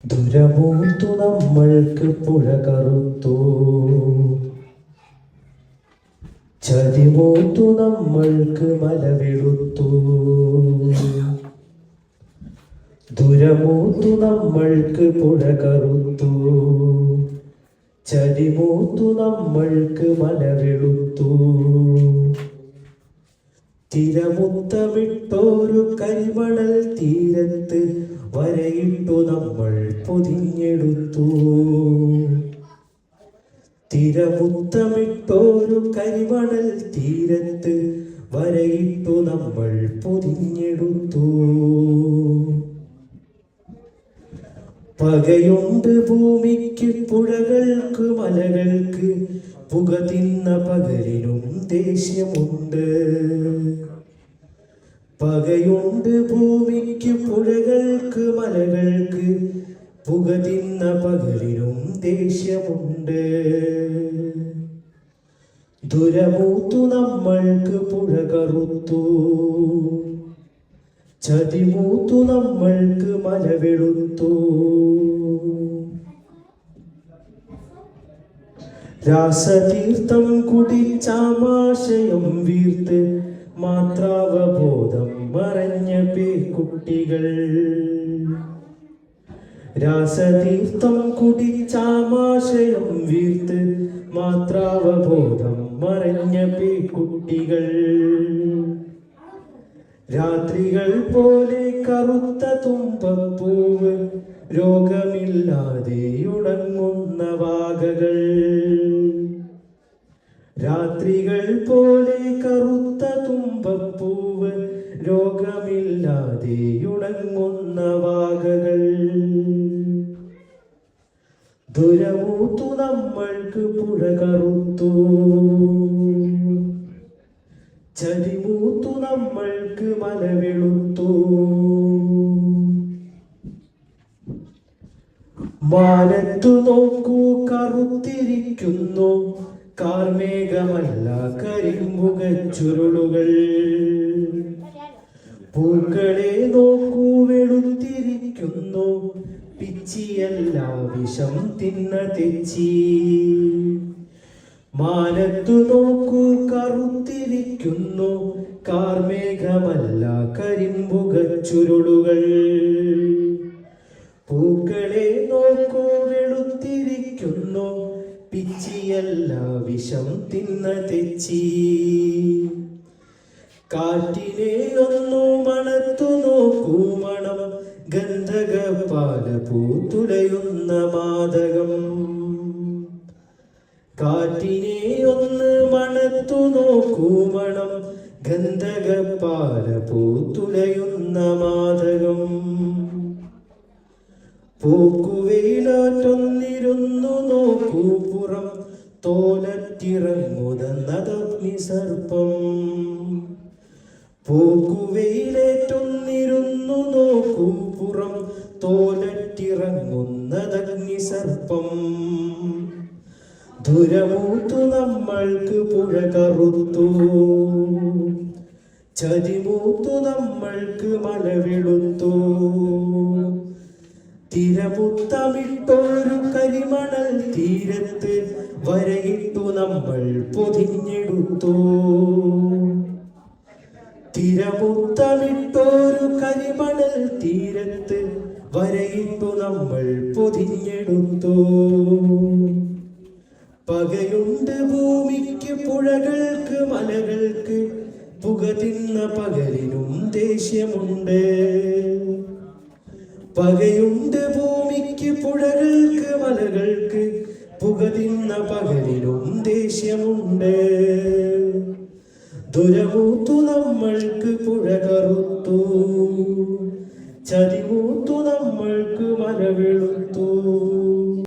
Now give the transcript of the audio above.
ദുരമൂത്തു നമ്മൾക്ക് പുഴ കറുത്തു, ചതിമൂത്തു നമ്മൾക്ക് മല വെളുത്തു. ദുരമൂത്തു നമ്മൾക്ക് പുഴ കറുത്തു, ചതിമൂത്തു നമ്മൾക്ക് മല വെളുത്തു. തിരമുത്തമിട്ടോരു കരിമണൽ തീരത്ത് വരയിട്ടു നമ്മൾ പൊതിഞ്ഞെടുത്തു. തിരമുത്തമിട്ടോരു കരിമണൽ തീരത്ത് വരയിട്ടു നമ്മൾ പൊതിഞ്ഞെടുത്തു. പകയുണ്ട് ഭൂമിക്ക് പുഴകൾക്ക് മലകൾക്ക്, പുക തിന്ന പകലിനും ദേഷ്യമുണ്ട്. പകയുണ്ട് ഭൂമിക്ക് പുഴകൾക്ക് മലകൾക്ക്, പുക തിന്ന പകലിനും ദേഷ്യമുണ്ട്. ദുരമൂത്തു നമ്മൾക്ക് പുഴ കറുത്തു, ചതിമൂത്തു നമ്മൾക്ക് മല വെളുത്തു. രാസതീർത്ഥം കുടിച്ചാമാശയം വീർത്ത് മാത്രാവബോധം മറഞ്ഞ പേക്കുട്ടികൾ. രാസതീർത്ഥം കുടിച്ചാമാശയം വീർത്ത് മാത്രാവബോധം മറഞ്ഞ പേക്കുട്ടികൾ. രാത്രികൾ പോലെ കറുത്ത തുമ്പപ്പൂവ്, രോഗമില്ലാതെ ഉണങ്ങുന്ന വാകകൾ. രാത്രികൾ പോലെ കറുത്ത തുമ്പപ്പൂവ്, രോഗമില്ലാതെ ഉണങ്ങുന്ന വാകകൾ. ദുരമൂത്തു നമ്മൾക്ക് പുഴ കറുത്തു, ചതിമൂത്തു നമ്മൾക്ക് മല വെളുത്തു. മാനത്തു നോക്കൂ കറുത്തിരിക്കുന്നു, കാർമേഘമല്ല കരിമ്പുക ചുരുളുകൾ. പൂക്കളെ നോക്കൂ വെളുത്തിരിക്കുന്നു, പിച്ചിയല്ല വിഷം തിന്ന തെച്ചി. മാനത്തു നോക്കൂ കറുത്തിരിക്കുന്നു, കാർമേഘമല്ല കരിമ്പുക ചുരുളുകൾ. പൂക്കളെ നോക്കൂ വെളുത്തിരിക്കുന്നു, പിച്ചിയല്ല വിഷം തിന്ന തെച്ചി. കാറ്റിനെ ഒന്നു മണത്തു നോക്കൂ മണം, ഗന്ധകപാല പൂത്തുലയുന്ന മാദകം. കാറ്റിനെ ഒന്ന് മണത്തു നോക്കൂ മണം, ഗന്ധകപാല പൂത്തുലയുന്ന മാദകം. പൂക്കുവെയിലാറ്റൊന്നിരുന്നു നോക്കൂ പുറം, തോലറ്റിറങ്ങുതന്നതഗ്നി സർപ്പം. പൂക്കുവെയിലേറ്റൊന്നിരുന്നു നോക്കൂ പുറം, തോലറ്റിറങ്ങുന്നതഗ്നി സർപ്പം. ദുരമൂത്തു നമ്മൾക്ക് പുഴ കറുത്തു, ചതിമൂത്തു നമ്മൾക്ക് മല വെളുത്തു. തിരമുത്തമിട്ടൊരു കരിമണൽ തീരത്ത് വരയിട്ടു നമ്മൾ പൊതിഞ്ഞെടുത്തു. തിരമുത്തമിട്ടൊരു കരിമണൽ തീരത്ത് വരയിട്ടു നമ്മൾ പൊതിഞ്ഞെടുത്തു. പകയുണ്ട് ഭൂമിക്ക് പുഴകൾക്ക് മലകൾക്ക്, പുക തിന്ന പകലിനും ദേഷ്യമുണ്ട്. പകയുണ്ട് ഭൂമിക്ക് പുഴകൾക്ക് മലകൾക്ക്, പുക തിന്ന പകലിനും ദേഷ്യമുണ്ട്. ദുരമൂത്തു നമ്മൾക്ക് പുഴ കറുത്തു, ചതിമൂത്തു നമ്മൾക്ക് മല വെളുത്തു.